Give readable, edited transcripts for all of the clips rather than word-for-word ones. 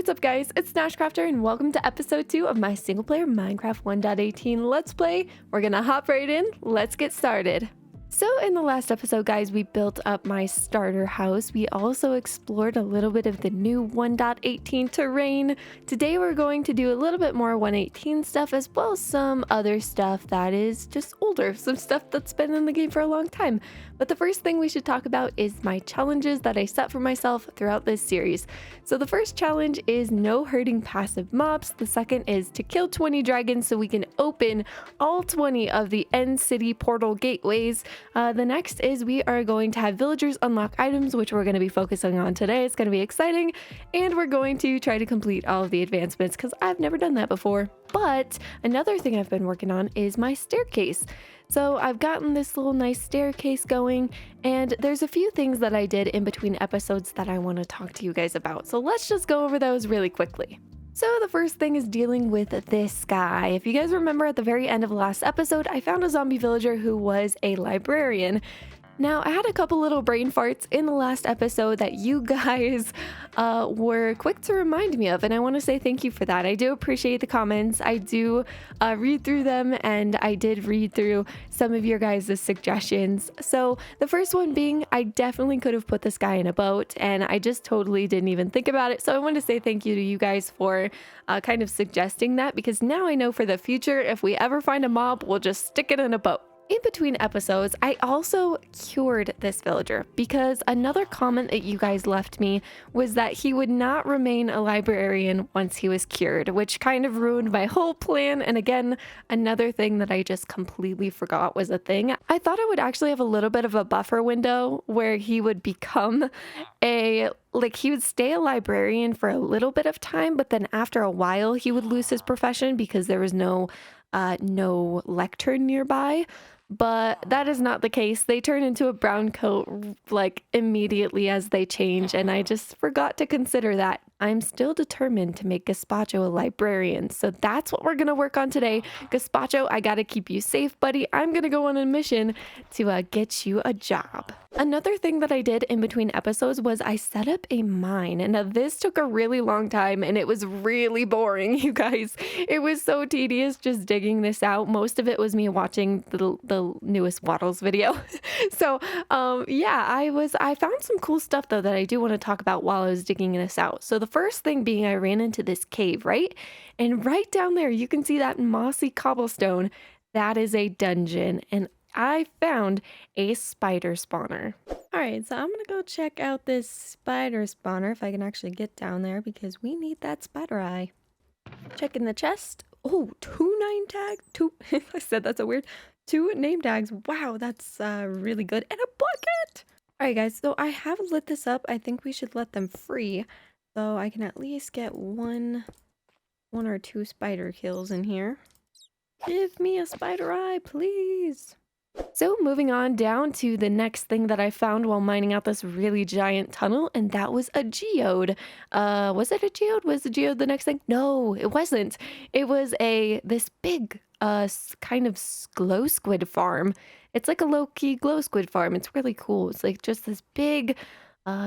what's up guys, it's Snashcrafter and welcome to episode 2 of my single player Minecraft 1.18 Let's Play. We're gonna hop right in, let's get started. So in the last episode guys, we built up my starter house. We also explored a little bit of the new 1.18 terrain. Today we're going to do a little bit more 1.18 stuff as well as some other stuff that is just older, some stuff that's been in the game for a long time. But the first thing we should talk about is my challenges that I set for myself throughout this series. So the first challenge is no hurting passive mobs. The second is to kill 20 dragons so we can open all 20 of the end city portal gateways. The next is we are going to have villagers unlock items, which we're going to be focusing on today. It's going to be exciting, and we're going to try to complete all of the advancements because I've never done that before. But another thing I've been working on is my staircase. So I've gotten this little nice staircase going, and there's a few things that I did in between episodes that I want to talk to you guys about. So let's just go over those really quickly. So the first thing is dealing with this guy. If you guys remember at the very end of the last episode, I found a zombie villager who was a librarian. Now, I had a couple little brain farts in the last episode that you guys were quick to remind me of, and I want to say thank you for that. I do appreciate the comments. I do read through them, and I did read through some of your guys' suggestions. So the first one being, I definitely could have put this guy in a boat, and I just totally didn't even think about it. So I want to say thank you to you guys for kind of suggesting that, because now I know for the future, if we ever find a mob, we'll just stick it in a boat. In between episodes, I also cured this villager because another comment that you guys left me was that he would not remain a librarian once he was cured, which kind of ruined my whole plan. And again, another thing that I just completely forgot was a thing. I thought I would actually have a little bit of a buffer window where he would become he would stay a librarian for a little bit of time, but then after a while he would lose his profession because there was no lectern nearby. But that is not the case. They turn into a brown coat like immediately as they change, and I just forgot to consider that. I'm still determined to make Gazpacho a librarian, so that's what we're gonna work on today. Gazpacho, I gotta keep you safe, buddy. I'm gonna go on a mission to get you a job. Another thing that I did in between episodes was I set up a mine, and now this took a really long time, and it was really boring, you guys. It was so tedious just digging this out. Most of it was me watching the newest Waddles video. So yeah, I found some cool stuff though that I do want to talk about while I was digging this out. So the first thing being, I ran into this cave, right? And right down there, you can see that mossy cobblestone. That is a dungeon, and I found a spider spawner. All right, so I'm gonna go check out this spider spawner if I can actually get down there because we need that spider eye. Checking the chest. Oh, 2 name tags. I said that's a weird. 2 name tags. Wow, that's really good. And a bucket. All right, guys, so I have lit this up. I think we should let them free so I can at least get one or two spider kills in here. Give me a spider eye, please. So moving on down to the next thing that I found while mining out this really giant tunnel, and that was a geode. Was it a geode? Was the geode the next thing? No, it wasn't. It was this big kind of glow squid farm. It's like a low-key glow squid farm. It's really cool. It's like just this big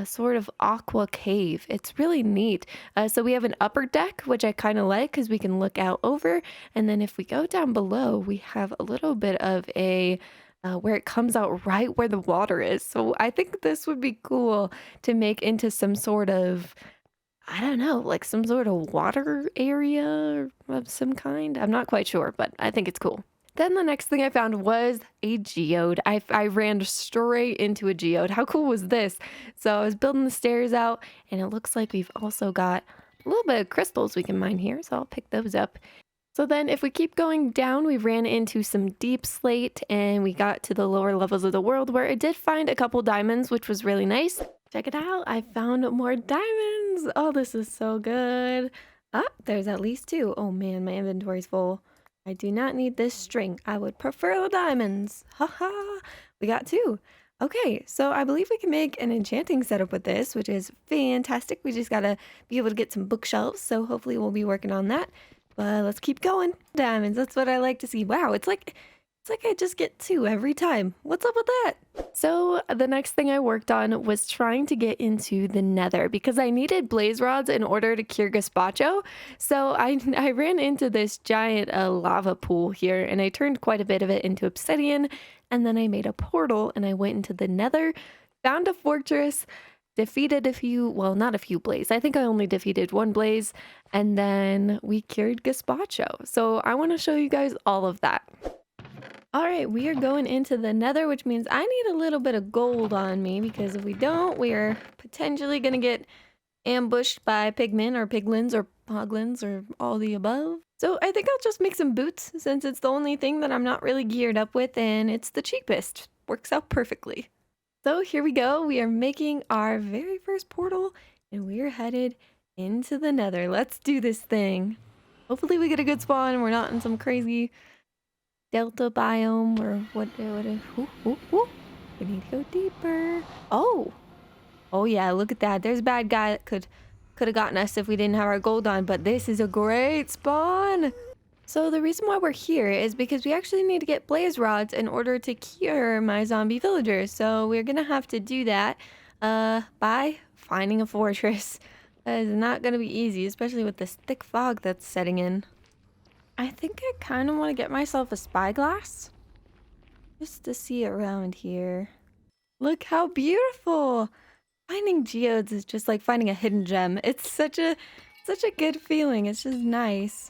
sort of aqua cave. It's really neat. So we have an upper deck, which I kind of like because we can look out over. And then if we go down below, we have a little bit of a where it comes out right where the water is. So I think this would be cool to make into some sort of, I don't know, like some sort of water area of some kind. I'm not quite sure, but I think it's cool. Then the next thing I found was a geode. I ran straight into a geode. How cool was this? So I was building the stairs out, and it looks like we've also got a little bit of crystals we can mine here, so I'll pick those up. So then if we keep going down, we ran into some deep slate, and we got to the lower levels of the world where I did find a couple diamonds, which was really nice. Check it out. I found more diamonds. Oh, this is so good. Ah, there's at least 2. Oh man, my inventory's full. I do not need this string. I would prefer the diamonds. Haha. We got 2. Okay, so I believe we can make an enchanting setup with this, which is fantastic. We just gotta be able to get some bookshelves, so hopefully we'll be working on that. But let's keep going. Diamonds, that's what I like to see. Wow, it's like It's like I just get 2 every time. What's up with that? So the next thing I worked on was trying to get into the nether because I needed blaze rods in order to cure gazpacho. So I ran into this giant lava pool here and I turned quite a bit of it into obsidian. And then I made a portal and I went into the nether, found a fortress, defeated a few, well, not a few blaze. I think I only defeated 1 blaze and then we cured gazpacho. So I want to show you guys all of that. All right, we are going into the nether, which means I need a little bit of gold on me because if we don't, we are potentially going to get ambushed by pigmen or piglins or poglins or all the above. So I think I'll just make some boots since it's the only thing that I'm not really geared up with and it's the cheapest. Works out perfectly. So here we go. We are making our very first portal and we are headed into the nether. Let's do this thing. Hopefully we get a good spawn and we're not in some crazy delta biome or what we need to go deeper. Oh yeah, look at that. There's a bad guy that could have gotten us if we didn't have our gold on, but this is a great spawn. So the reason why we're here is because we actually need to get blaze rods in order to cure my zombie villagers. So we're gonna have to do that by finding a fortress. That is not gonna be easy, especially with this thick fog that's setting in. I think I kind of want to get myself a spyglass just to see around here. Look how beautiful! Finding geodes is just like finding a hidden gem. It's such a good feeling. It's just nice.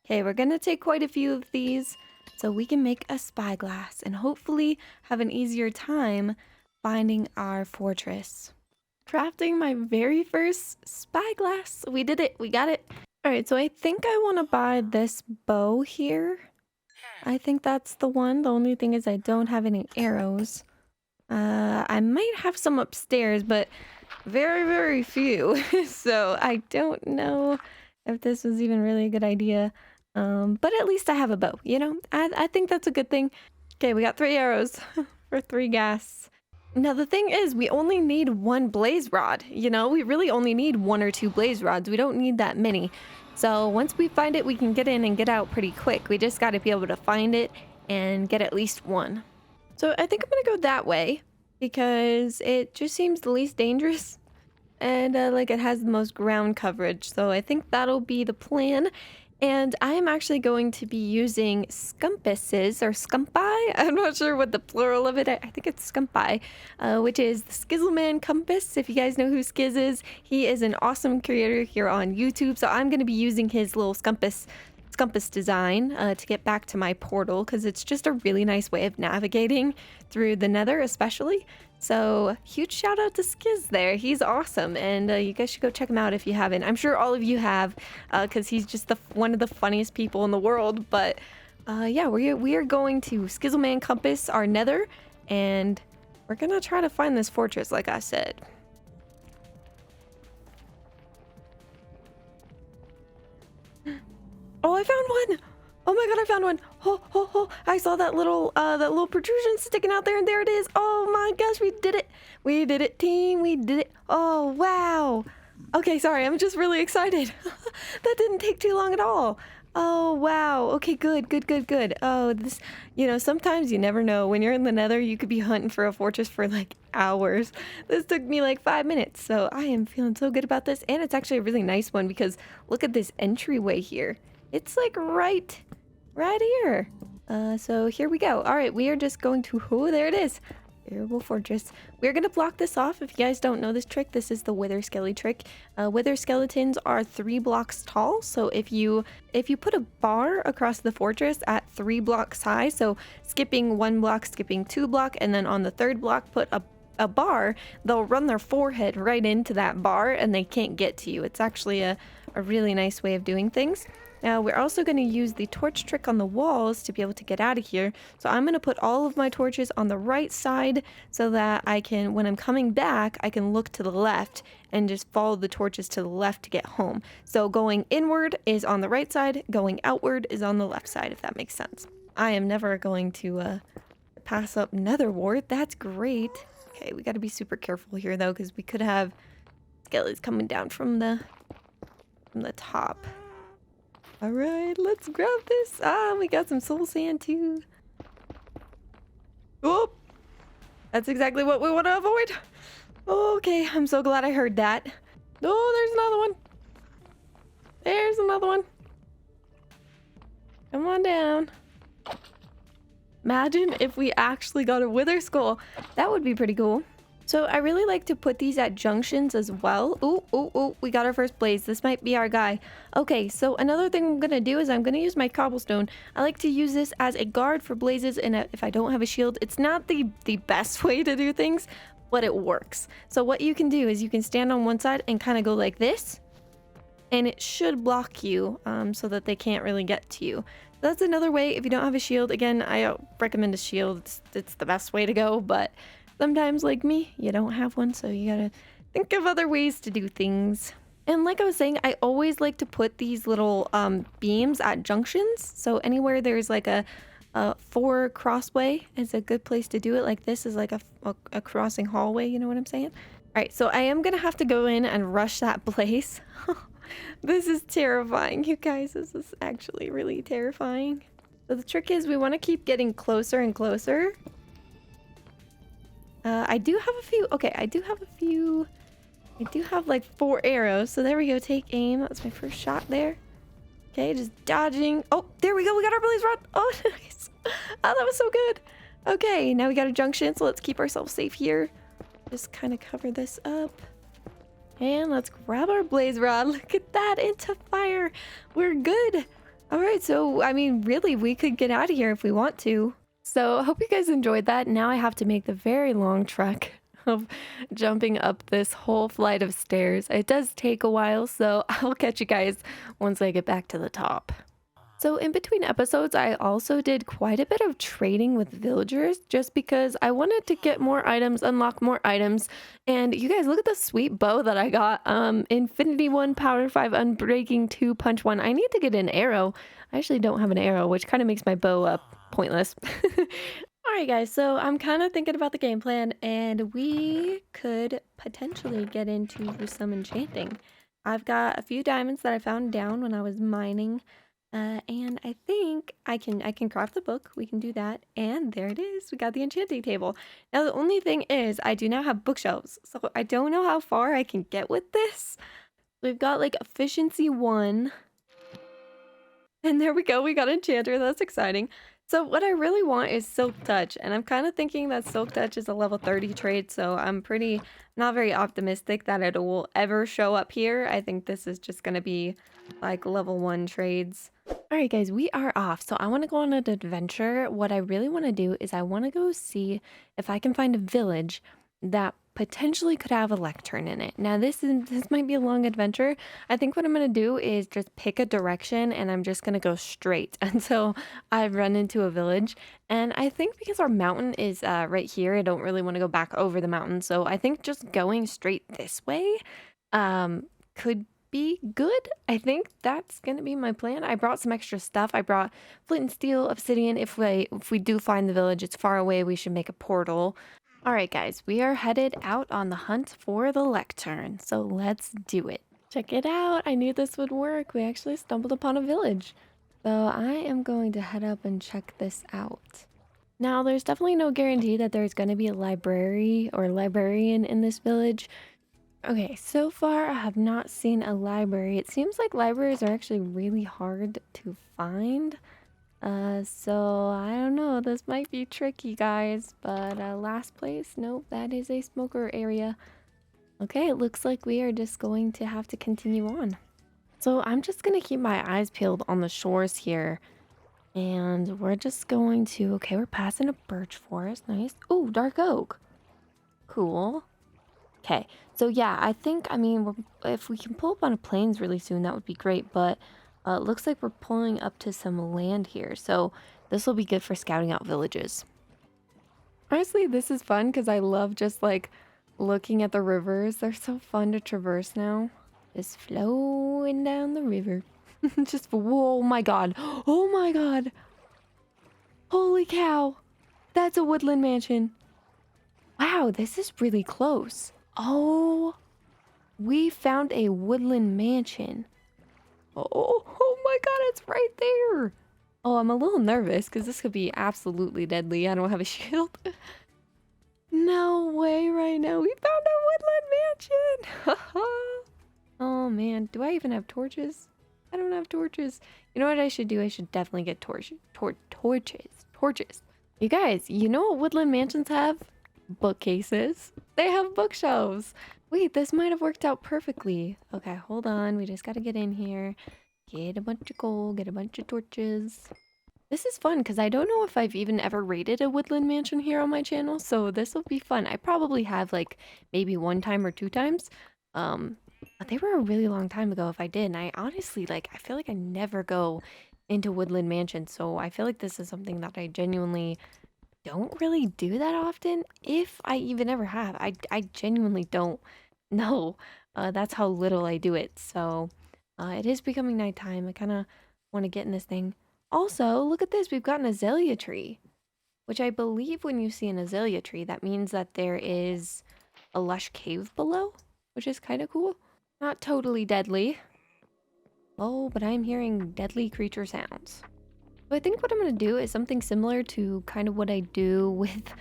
Okay, we're gonna take quite a few of these so we can make a spyglass and hopefully have an easier time finding our fortress. Crafting my very first spyglass. We did it. We got it. All right, so I think I want to buy this bow here. I think that's the one. The only thing is I don't have any arrows. I might have some upstairs, but very, very few. So I don't know if this was even really a good idea. But at least I have a bow, you know? I think that's a good thing. Okay, we got 3 arrows for 3 gas. Now, the thing is, we only need 1 blaze rod, you know? We really only need 1 or 2 blaze rods. We don't need that many. So once we find it, we can get in and get out pretty quick. We just got to be able to find it and get at least 1. So I think I'm going to go that way because it just seems the least dangerous and like it has the most ground coverage. So I think that'll be the plan. And I am actually going to be using scumpuses or scumpi. I'm not sure what the plural of it. I think it's scumpi, which is the Skizzleman compass. If you guys know who Skizz is, he is an awesome creator here on YouTube. So I'm going to be using his little scumpuss design to get back to my portal because it's just a really nice way of navigating through the nether especially. So huge shout out to Skizz there. He's awesome and you guys should go check him out if you haven't. I'm sure all of you have because he's just one of the funniest people in the world. But yeah, we are going to Skizzleman compass our nether and we're gonna try to find this fortress like I said. Oh, I found one! Oh my god, I found one! Oh, I saw that little protrusion sticking out there and there it is! Oh my gosh, we did it! We did it, team! We did it! Oh, wow! Okay, sorry, I'm just really excited. That didn't take too long at all. Oh, wow. Okay, good. Oh, this, you know, sometimes you never know. When you're in the nether, you could be hunting for a fortress for like hours. This took me like 5 minutes, so I am feeling so good about this. And it's actually a really nice one because look at this entryway here. It's like right here. So here we go. All right, we are just going to, oh, there it is. Variable fortress. We're gonna block this off. If you guys don't know this trick, this is the wither skelly trick. Wither skeletons are 3 blocks tall. So if you put a bar across the fortress at 3 blocks high, so skipping 1 block, skipping 2 block, and then on the 3rd block put a bar, they'll run their forehead right into that bar and they can't get to you. It's actually a really nice way of doing things. Now, we're also going to use the torch trick on the walls to be able to get out of here. So I'm going to put all of my torches on the right side so that I can, when I'm coming back, I can look to the left and just follow the torches to the left to get home. So going inward is on the right side, going outward is on the left side, if that makes sense. I am never going to pass up nether wart. That's great. Okay, we got to be super careful here, though, because we could have skellies coming down from the top. All right, let's grab this. Ah, we got some soul sand too. Oh, that's exactly what we want to avoid. Okay, I'm so glad I heard that. Oh, there's another one. There's another one. Come on down. Imagine if we actually got a wither skull. That would be pretty cool. So I really like to put these at junctions as well. Ooh, ooh, ooh, we got our first blaze. This might be our guy. Okay, so another thing I'm gonna do is I'm gonna use my cobblestone. I like to use this as a guard for blazes, and if I don't have a shield, it's not the best way to do things, but it works. So what you can do is you can stand on one side and kind of go like this, and it should block you so that they can't really get to you. That's another way if you don't have a shield. Again, I recommend a shield. It's the best way to go, but sometimes, like me, you don't have one, so you gotta think of other ways to do things. And like I was saying, I always like to put these little beams at junctions. So anywhere there's like a 4 crossway is a good place to do it. Like this is like a crossing hallway, you know what I'm saying? All right, so I am gonna have to go in and rush that place. This is terrifying, you guys. This is actually really terrifying. So the trick is we want to keep getting closer and closer. I do have a few. Okay, I do have like 4 arrows. So there we go. Take aim. That's my first shot there. Okay, just dodging. Oh, there we go. We got our blaze rod. Oh, nice. Oh, that was so good. Okay, now we got a junction. So let's keep ourselves safe here. Just kind of cover this up. And let's grab our blaze rod. Look at that, into fire. We're good. All right, so I mean, really, we could get out of here if we want to. So I hope you guys enjoyed that. Now I have to make the very long trek of jumping up this whole flight of stairs. It does take a while, so I'll catch you guys once I get back to the top. So in between episodes, I also did quite a bit of trading with villagers just because I wanted to get more items, unlock more items. And you guys, look at the sweet bow that I got. Infinity 1, Power 5, Unbreaking 2, Punch 1. I need to get an arrow. I actually don't have an arrow, which kind of makes my bow pointless. Alright guys, so I'm kind of thinking about the game plan, and we could potentially get into some enchanting. I've got a few diamonds that I found down when I was mining. And I think I can craft the book. We can do that. And there it is. We got the enchanting table. Now, the only thing is I do not have bookshelves. So I don't know how far I can get with this. We've got like efficiency 1. And there we go. We got enchanter. That's exciting. So what I really want is silk touch. And I'm kind of thinking that silk touch is a level 30 trade. So I'm not very optimistic that it will ever show up here. I think this is just going to be like level 1 trades. Alright guys, we are off. So I want to go on an adventure. What I really want to do is I want to go see if I can find a village that potentially could have a lectern in it. Now this might be a long adventure. I think what I'm going to do is just pick a direction, and I'm just going to go straight until I run into a village. And I think because our mountain is right here, I don't really want to go back over the mountain. So I think just going straight this way could be good. I think that's gonna be my plan. I brought some extra stuff. I brought flint and steel, obsidian. If we do find the village, it's far away, we should make a portal. All right guys, we are headed out on the hunt for the lectern, so let's do it. Check it out. I knew this would work. We actually stumbled upon a village, so I am going to head up and check this out. Now there's definitely no guarantee that there's going to be a library or librarian in this village. Okay, so far I have not seen a library. It seems like libraries are actually really hard to find. So I don't know, this might be tricky guys, but last place, nope, that is a smoker area. Okay, it looks like we are just going to have to continue on. So I'm just gonna keep my eyes peeled on the shores here. And we're just going to, okay, we're passing a birch forest, nice. Oh, dark oak. Cool. Okay, so yeah, I mean, if we can pull up on a plains really soon, that would be great, but it looks like we're pulling up to some land here, so this will be good for scouting out villages. Honestly, this is fun because I love just like looking at the rivers. They're so fun to traverse now. Just flowing down the river. Just, whoa, oh my god. Oh my god. Holy cow. That's a woodland mansion. Wow, this is really close. Oh, we found a woodland mansion. Oh my god, it's right there. Oh, I'm a little nervous because this could be absolutely deadly. I don't have a shield. No way right now. We found a woodland mansion. Oh man, do I even have torches? I don't have torches. You know what I should do? I should definitely get torches. Torches. You guys, you know what woodland mansions have? Bookcases. They have bookshelves. Wait, this might have worked out perfectly. Okay, hold on. We just gotta get in here. Get a bunch of coal, get a bunch of torches. This is fun because I don't know if I've even ever raided a woodland mansion here on my channel, so this will be fun. I probably have like maybe one time or two times. Um, but they were a really long time ago if I did, and I honestly like I feel like I never go into woodland mansion, so I feel like this is something that I genuinely don't really do that often, if I even ever have. I genuinely don't know. That's how little I do it. So it is becoming nighttime. I kind of want to get in this thing. Also, look at this. We've got an azalea tree, which I believe when you see an azalea tree, that means that there is a lush cave below, which is kind of cool. Not totally deadly. Oh, but I'm hearing deadly creature sounds. So I think what I'm going to do is something similar to kind of what I do with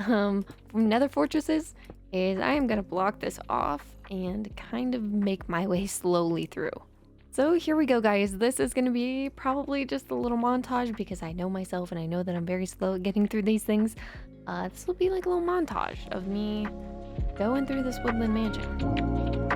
from nether fortresses is I am going to block this off and kind of make my way slowly through. So here we go, guys. This is going to be probably just a little montage because I know myself and I know that I'm very slow at getting through these things. This will be like a little montage of me going through this woodland mansion.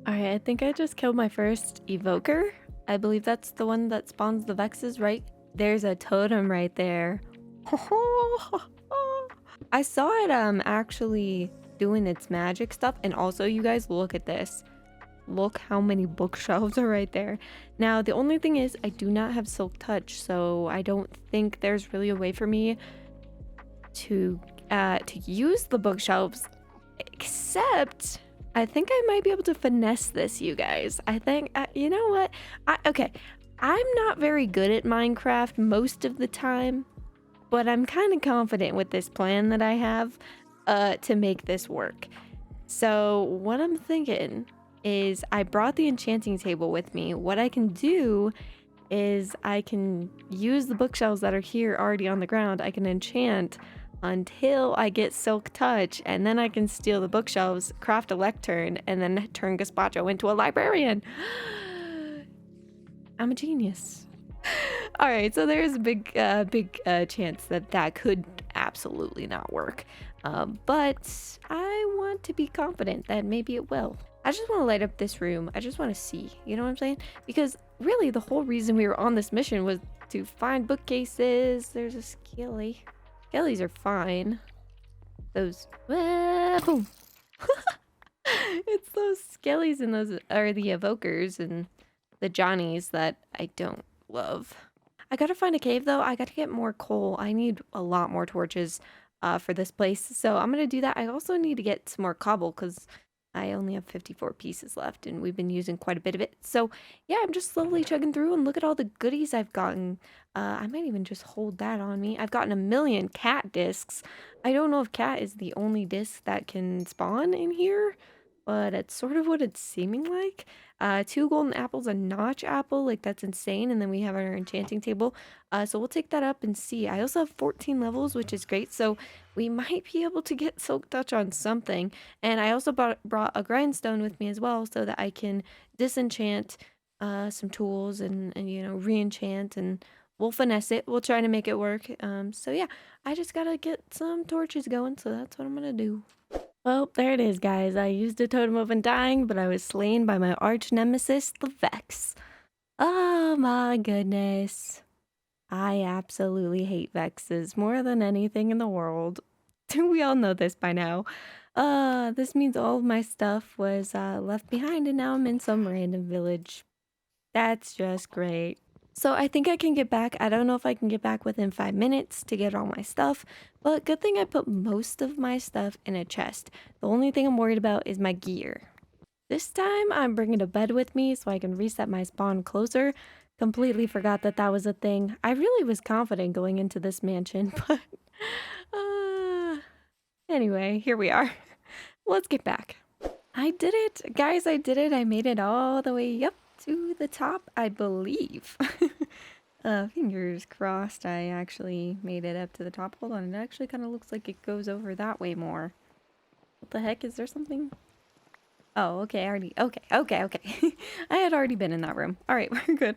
Alright, I think I just killed my first evoker. I believe that's the one that spawns the Vexes, right? There's a totem right there. I saw it actually doing its magic stuff, and also you guys look at this. Look how many bookshelves are right there. Now the only thing is I do not have silk touch, so I don't think there's really a way for me to use the bookshelves, except I think I might be able to finesse this, you guys. I think, you know what? Okay, I'm not very good at Minecraft most of the time, but I'm kind of confident with this plan that I have to make this work. So what I'm thinking is I brought the enchanting table with me. What I can do is I can use the bookshelves that are here already on the ground. I can enchant until I get silk touch, and then I can steal the bookshelves, craft a lectern, and then turn Gazpacho into a librarian. I'm a genius. All right, so there's a big chance that that could absolutely not work, but I want to be confident that maybe it will. I just want to light up this room. I just want to see, you know what I'm saying? Because really the whole reason we were on this mission was to find bookcases. There's a skelly. Skellies are fine. Those, boom. It's those skellies and those are the evokers and the Johnnies that I don't love. I gotta find a cave though. I gotta get more coal. I need a lot more torches for this place. So I'm gonna do that. I also need to get some more cobble because I only have 54 pieces left and we've been using quite a bit of it. So yeah, I'm just slowly chugging through and look at all the goodies I've gotten. I might even just hold that on me. I've gotten 1,000,000 cat discs. I don't know if cat is the only disc that can spawn in here, but it's sort of what it's seeming like. 2 golden apples, a notch apple, like that's insane. And then we have our enchanting table. So we'll take that up and see. I also have 14 levels, which is great. So we might be able to get silk touch on something. And I also brought a grindstone with me as well so that I can disenchant some tools and you know, re-enchant, and we'll finesse it. We'll try to make it work. So yeah, I just gotta get some torches going. So that's what I'm gonna do. Well, there it is, guys. I used a totem of undying, but I was slain by my arch nemesis, the Vex. Oh my goodness. I absolutely hate Vexes more than anything in the world. We all know this by now. This means all of my stuff was left behind and now I'm in some random village. That's just great. So I think I can get back. I don't know if I can get back within 5 minutes to get all my stuff, but good thing I put most of my stuff in a chest. The only thing I'm worried about is my gear. This time I'm bringing a bed with me so I can reset my spawn closer. Completely forgot that that was a thing. I really was confident going into this mansion, but uh, anyway, here we are. Let's get back. I did it, guys. I did it. I made it all the way up to the top, I believe. Fingers crossed I actually made it up to the top. Hold on, it actually kind of looks like it goes over that way more. What the heck? Is there something? Oh, okay, I already, okay. I had already been in that room. All right, we're good.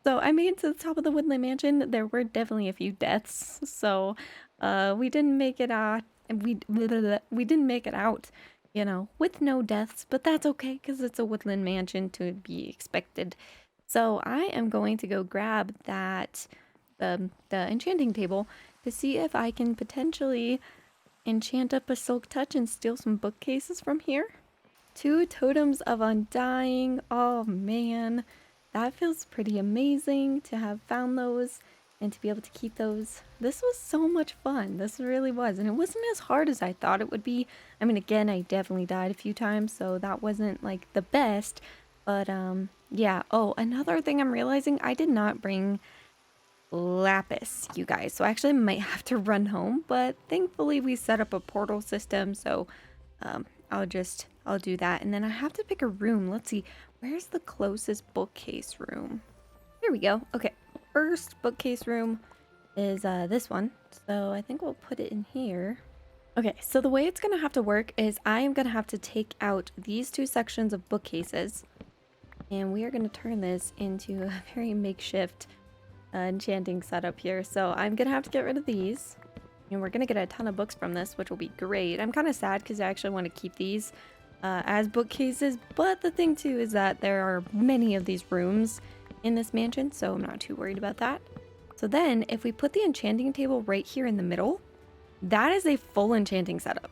So I made it to the top of the woodland mansion. There were definitely a few deaths, so we didn't make it out. We didn't make it out, you know, with no deaths, but that's okay because it's a woodland mansion to be expected. So I am going to go grab that the enchanting table to see if I can potentially enchant up a silk touch and steal some bookcases from here. 2 totems of undying. Oh man, that feels pretty amazing to have found those and to be able to keep those. This was so much fun. This really was. And it wasn't as hard as I thought it would be. I mean, again, I definitely died a few times, so that wasn't like the best. But yeah. Oh, another thing I'm realizing, I did not bring lapis, you guys. So I actually might have to run home, but thankfully we set up a portal system, so I'll do that. And then I have to pick a room. Let's see, where's the closest bookcase room? Here we go. Okay, first bookcase room is this one. So I think we'll put it in here. Okay, so the way it's gonna have to work is I am gonna have to take out these 2 sections of bookcases, and we are gonna turn this into a very makeshift enchanting setup here. So I'm gonna have to get rid of these. And we're gonna get a ton of books from this, which will be great. I'm kind of sad because I actually want to keep these as bookcases, but the thing too is that there are many of these rooms in this mansion, so I'm not too worried about that. So then if we put the enchanting table right here in the middle, that is a full enchanting setup.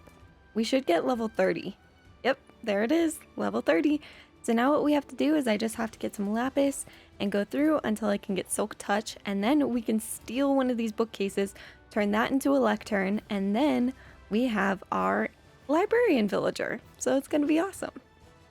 We should get level 30. Yep, there it is, level 30. So now what we have to do is I just have to get some lapis and go through until I can get silk touch, and then we can steal one of these bookcases, turn that into a lectern, and then we have our librarian villager. So it's going to be awesome.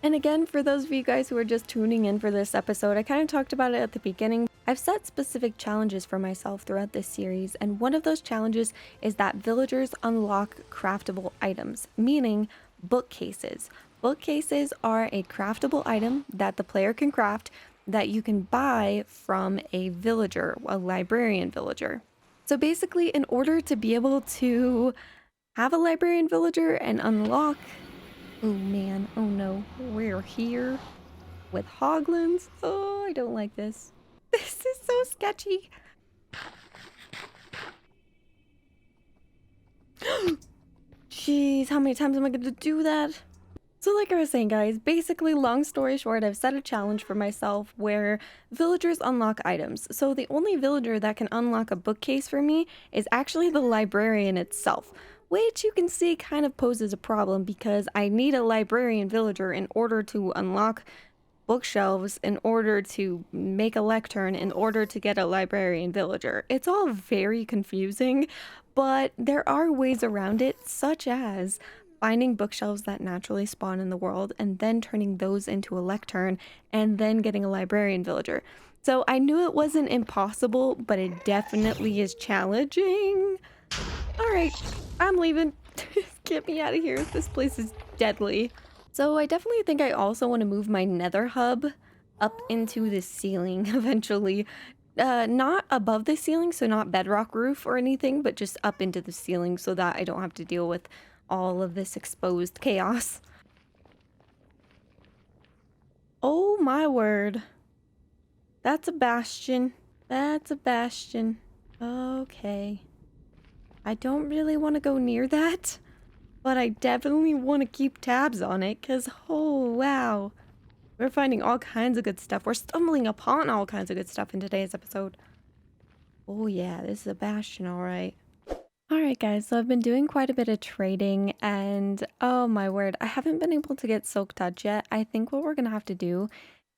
And again, for those of you guys who are just tuning in for this episode, I kind of talked about it at the beginning. I've set specific challenges for myself throughout this series, and one of those challenges is that villagers unlock craftable items, meaning bookcases. Bookcases are a craftable item that the player can craft that you can buy from a villager, a librarian villager. So basically, in order to be able to have a librarian villager and unlock... Oh man, oh no, we're here with hoglins. Oh, I don't like this. This is so sketchy. Jeez, how many times am I going to do that? So like I was saying, guys, basically, long story short, I've set a challenge for myself where villagers unlock items. So the only villager that can unlock a bookcase for me is actually the librarian itself, which you can see kind of poses a problem because I need a librarian villager in order to unlock bookshelves, in order to make a lectern, in order to get a librarian villager. It's all very confusing, but there are ways around it, such as finding bookshelves that naturally spawn in the world and then turning those into a lectern and then getting a librarian villager. So I knew it wasn't impossible, but it definitely is challenging. All right, I'm leaving. Get me out of here. This place is deadly. So I definitely think I also want to move my nether hub up into the ceiling eventually. Not above the ceiling, so not bedrock roof or anything, but just up into the ceiling so that I don't have to deal with all of this exposed chaos. Oh my word. That's a bastion. That's a bastion. Okay. I don't really want to go near that, but I definitely want to keep tabs on it because, oh wow. We're finding all kinds of good stuff. We're stumbling upon all kinds of good stuff in today's episode. Oh yeah, this is a bastion, all right. Alright guys, so I've been doing quite a bit of trading and oh my word, I haven't been able to get silk touch yet. I think what we're gonna have to do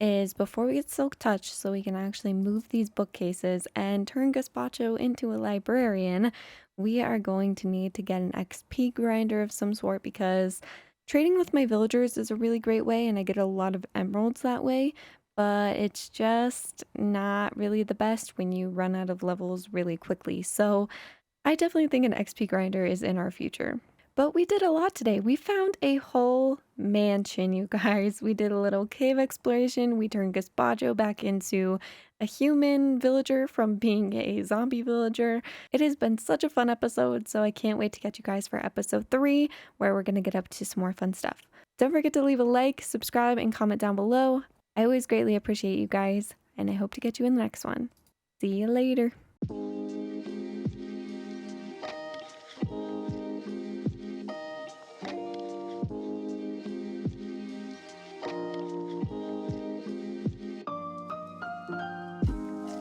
is before we get Silk Touch, so we can actually move these bookcases and turn Gazpacho into a librarian, we are going to need to get an XP grinder of some sort because trading with my villagers is a really great way and I get a lot of emeralds that way, but it's just not really the best when you run out of levels really quickly. So I definitely think an XP grinder is in our future. But we did a lot today. We found a whole mansion, you guys. We did a little cave exploration. We turned Gazpacho back into a human villager from being a zombie villager. It has been such a fun episode, so I can't wait to catch you guys for episode 3, where we're going to get up to some more fun stuff. Don't forget to leave a like, subscribe, and comment down below. I always greatly appreciate you guys, and I hope to get you in the next one. See you later.